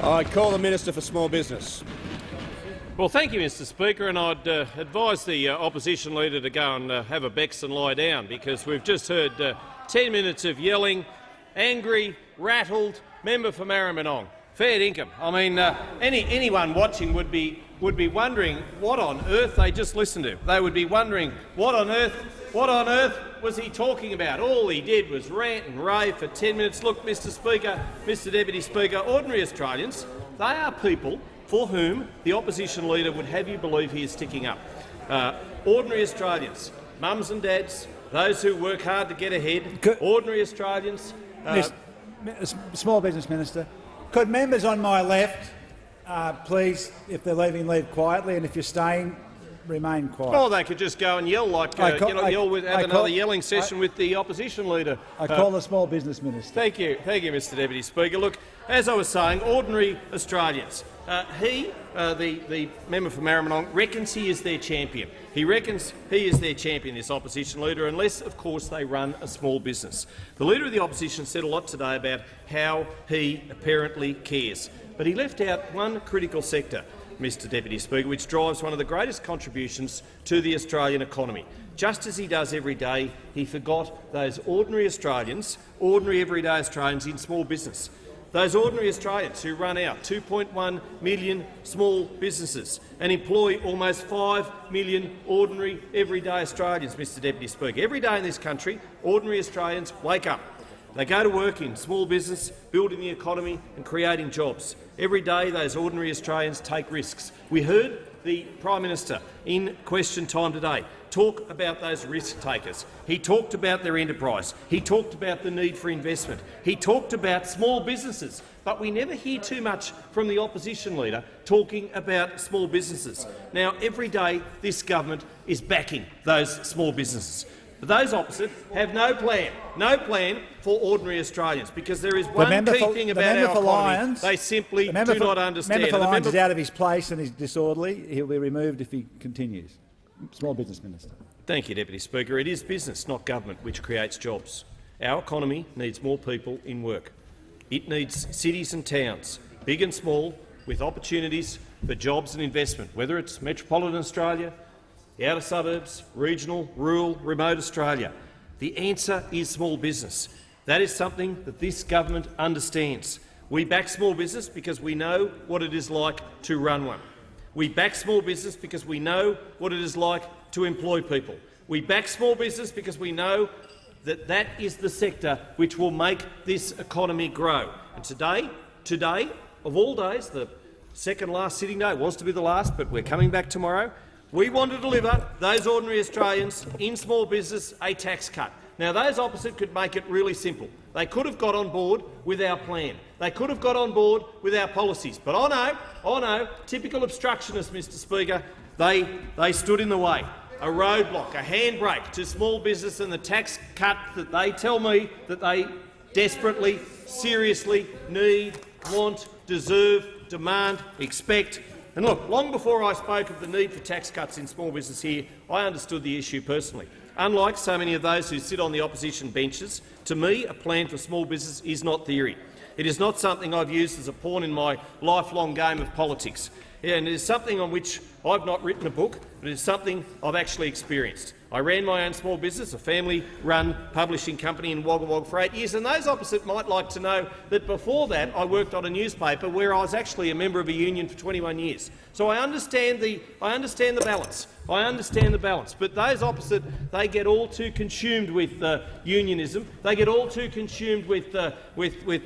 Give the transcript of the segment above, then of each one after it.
I call the Minister for Small Business. Well, thank you, Mr Speaker, and I'd advise the opposition leader to go and have a Bex and lie down, because we've just heard 10 minutes of yelling, angry, rattled, member for Maribyrnong. Fair dinkum. I mean, anyone watching would be wondering what on earth they just listened to. They would be wondering what on earth was he talking about. All he did was rant and rave for 10 minutes. Look, Mr Speaker, Mr Deputy Speaker, ordinary Australians, they are people for whom the opposition leader would have you believe he is sticking up. Ordinary Australians, mums and dads, those who work hard to get ahead, ordinary Australians. Small Business Minister, could members on my left please, if they're leaving, leave quietly, and if you're staying, remain quiet. Or they could just go and yell like have another yelling session with the opposition leader. I call the Small Business Minister. Thank you, Mr Deputy Speaker. Look, as I was saying, ordinary Australians. The member for Maribyrnong, reckons he is their champion. He reckons he is their champion, this opposition leader, unless, of course, they run a small business. The Leader of the Opposition said a lot today about how he apparently cares, but he left out one critical sector, Mr Deputy Speaker, which drives one of the greatest contributions to the Australian economy. Just as he does every day, he forgot those ordinary Australians, ordinary everyday Australians in small business. Those ordinary Australians who run out 2.1 million small businesses and employ almost 5 million ordinary everyday Australians, Mr Deputy Speaker. Every day in this country, ordinary Australians wake up. They go to work in small business, building the economy and creating jobs. Every day those ordinary Australians take risks. We heard the Prime Minister in question time today talk about those risk takers. He talked about their enterprise. He talked about the need for investment. He talked about small businesses. But we never hear too much from the opposition leader talking about small businesses. Now, every day this government is backing those small businesses. But those opposite have no plan for ordinary Australians, because there is one key thing about our economy they simply do not understand. The member for Lyons is out of his place and is disorderly. He'll be removed if he continues. Small Business Minister. Thank you, Deputy Speaker. It is business, not government, which creates jobs. Our economy needs more people in work. It needs cities and towns, big and small, with opportunities for jobs and investment, whether it's metropolitan Australia, the outer suburbs, regional, rural, remote Australia. The answer is small business. That is something that this government understands. We back small business because we know what it is like to run one. We back small business because we know what it is like to employ people. We back small business because we know that that is the sector which will make this economy grow. And today, of all days, the second last sitting day, was to be the last, but we're coming back tomorrow, we want to deliver those ordinary Australians in small business a tax cut. Now, those opposite could make it really simple. They could have got on board with our plan. They could have got on board with our policies. But I know, typical obstructionists, Mr Speaker, they stood in the way. A roadblock, a handbrake to small business and the tax cut that they tell me that they desperately, seriously need, want, deserve, demand, expect. And look, long before I spoke of the need for tax cuts in small business here, I understood the issue personally. Unlike so many of those who sit on the opposition benches, to me a plan for small business is not theory. It is not something I've used as a pawn in my lifelong game of politics. And it is something on which I've not written a book, but it is something I've actually experienced. I ran my own small business, a family-run publishing company in Wagga Wagga for 8 years, and those opposite might like to know that before that I worked on a newspaper where I was actually a member of a union for 21 years. So I understand the balance. I understand the balance. But those opposite, they get all too consumed with unionism. They get all too consumed with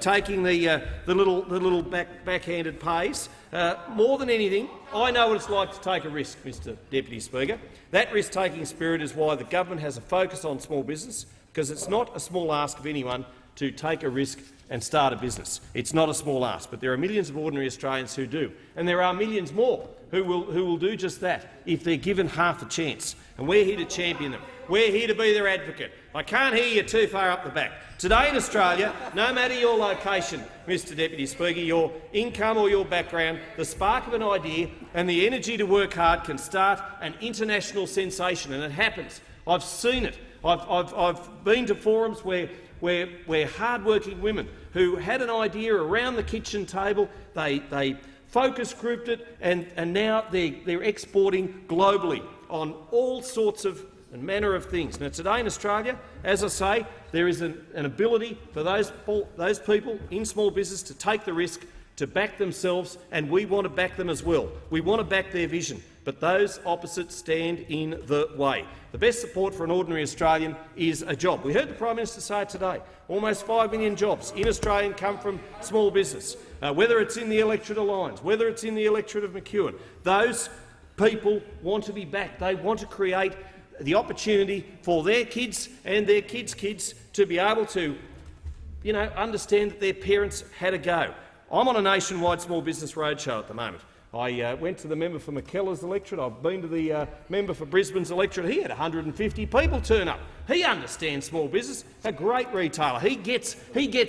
taking the little backhanded pays. More than anything, I know what it's like to take a risk, Mr Deputy Speaker. That risk-taking spirit is why the government has a focus on small business, because it's not a small ask of anyone to take a risk and start a business. It's not a small ask, but there are millions of ordinary Australians who do, and there are millions more who will do just that if they're given half a chance. And we're here to champion them. We're here to be their advocate. I can't hear you too far up the back. Today in Australia, no matter your location, Mr Deputy Speaker, your income or your background, the spark of an idea and the energy to work hard can start an international sensation, and it happens. I've seen it. I've been to forums where hard-working women who had an idea around the kitchen table. They focus grouped it, and now they're exporting globally on all sorts of and manner of things. Now, today in Australia, as I say, there is an ability for those people in small business to take the risk, to back themselves, and we want to back them as well. We want to back their vision, but those opposites stand in the way. The best support for an ordinary Australian is a job. We heard the Prime Minister say it today. Almost 5 million jobs in Australia come from small business. Whether it's in the electorate of Lyons, whether it's in the electorate of McEwen, those people want to be backed. They want to create the opportunity for their kids and their kids' kids to be able to, understand that their parents had a go. I'm on a nationwide small business roadshow at the moment. I went to the member for Mackellar's electorate. I've been to the member for Brisbane's electorate. He had 150 people turn up. He understands small business. A great retailer. He gets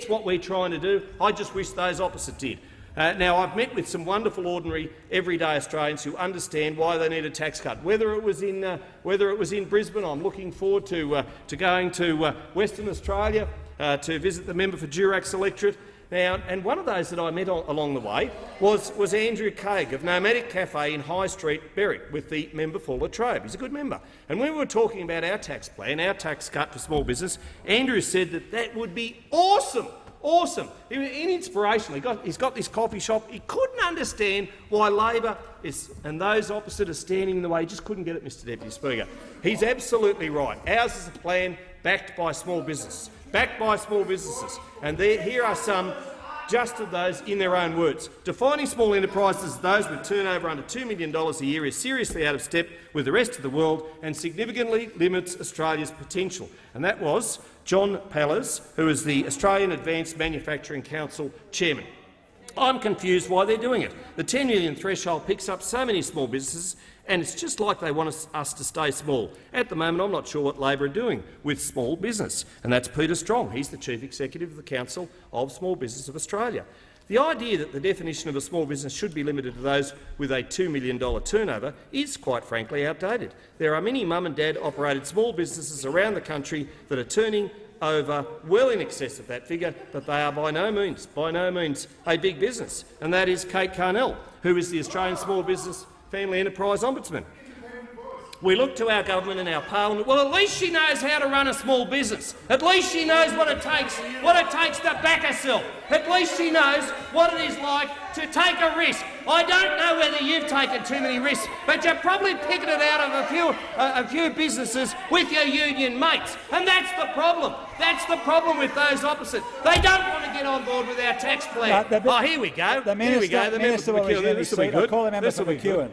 what we're trying to do. I just wish those opposite did. Now, I've met with some wonderful, ordinary, everyday Australians who understand why they need a tax cut. Whether it was in Brisbane, I'm looking forward to going to Western Australia to visit the member for Durac's electorate. Now, and one of those that I met along the way was Andrew Craig of Nomadic Cafe in High Street, Berwick, with the member for Latrobe. He's a good member. And when we were talking about our tax plan, our tax cut for small business, Andrew said that would be awesome. Awesome. Inspirational. He's got this coffee shop. He couldn't understand why Labor and those opposite are standing in the way. He just couldn't get it, Mr Deputy Speaker. He's absolutely right. Ours is a plan backed by small businesses. Backed by small businesses. And here are some just of those in their own words. Defining small enterprises as those with turnover under $2 million a year is seriously out of step with the rest of the world and significantly limits Australia's potential. And that was John Pallers, who is the Australian Advanced Manufacturing Council chairman. I'm confused why they're doing it. The 10 million threshold picks up so many small businesses, and it's just like they want us to stay small. At the moment, I'm not sure what Labor are doing with small business, and that's Peter Strong. He's the Chief Executive of the Council of Small Business of Australia. The idea that the definition of a small business should be limited to those with a $2 million turnover is, quite frankly, outdated. There are many mum and dad operated small businesses around the country that are turning over well in excess of that figure, but they are by no means a big business, and that is Kate Carnell, who is the Australian Small Business Family Enterprise Ombudsman. We look to our government and our parliament. Well, at least she knows how to run a small business. At least she knows what it takes to back herself. At least she knows what it is like to take a risk. I don't know whether you've taken too many risks, but you're probably picking it out of a few businesses with your union mates, and that's the problem. That's the problem with those opposite. They don't want to get on board with our tax plan. Here we go. The Minister will resume his seat. I'll call the member for McEwen.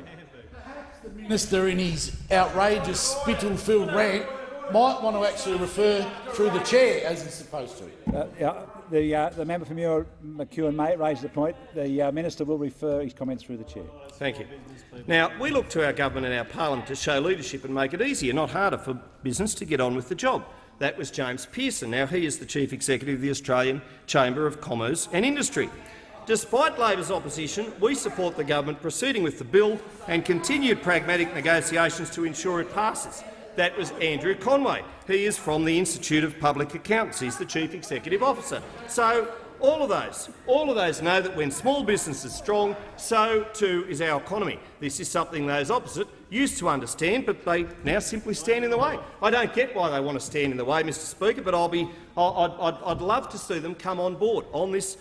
The Minister, in his outrageous spittle-filled rant, might want to actually refer through the chair, as he's supposed to. The member for McEwen may raise the point. The Minister will refer his comments through the chair. Thank you. Now, we look to our government and our parliament to show leadership and make it easier, not harder, for business to get on with the job. That was James Pearson. Now he is the Chief Executive of the Australian Chamber of Commerce and Industry. Despite Labor's opposition, we support the government proceeding with the bill and continued pragmatic negotiations to ensure it passes. That was Andrew Conway. He is from the Institute of Public Accountants. He's the Chief Executive Officer. So all of those know that when small business is strong, so too is our economy. This is something those opposite used to understand, but they now simply stand in the way. I don't get why they want to stand in the way, Mr Speaker, but I'd love to see them come on board on this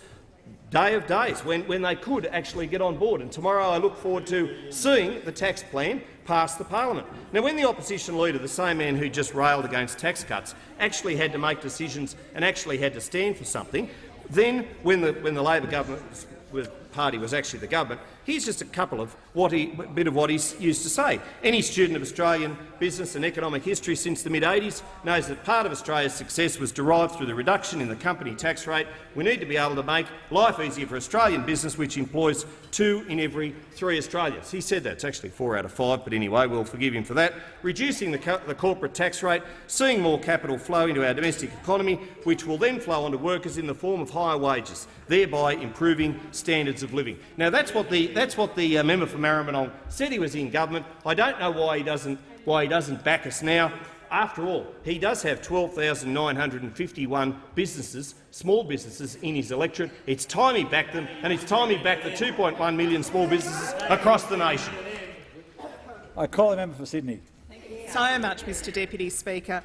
day of days when they could actually get on board. And tomorrow I look forward to seeing the tax plan pass the parliament. Now, when the opposition leader, the same man who just railed against tax cuts, actually had to make decisions and actually had to stand for something, then when the Labor government party was actually the government, here's just a couple of bit of what he used to say. Any student of Australian business and economic history since the mid-80s knows that part of Australia's success was derived through the reduction in the company tax rate. We need to be able to make life easier for Australian business, which employs 2 in every 3 Australians. He said that. It's actually 4 out of 5, but anyway, we'll forgive him for that. Reducing the corporate tax rate, seeing more capital flow into our domestic economy, which will then flow onto workers in the form of higher wages, thereby improving standards of living. Now, that's what the member for Maribyrnong said he was in government. I don't know why he doesn't back us now. After all, he does have 12,951 businesses, small businesses, in his electorate. It's time he backed them, and it's time he backed the 2.1 million small businesses across the nation. I call the member for Sydney. So much, Mr Deputy Speaker.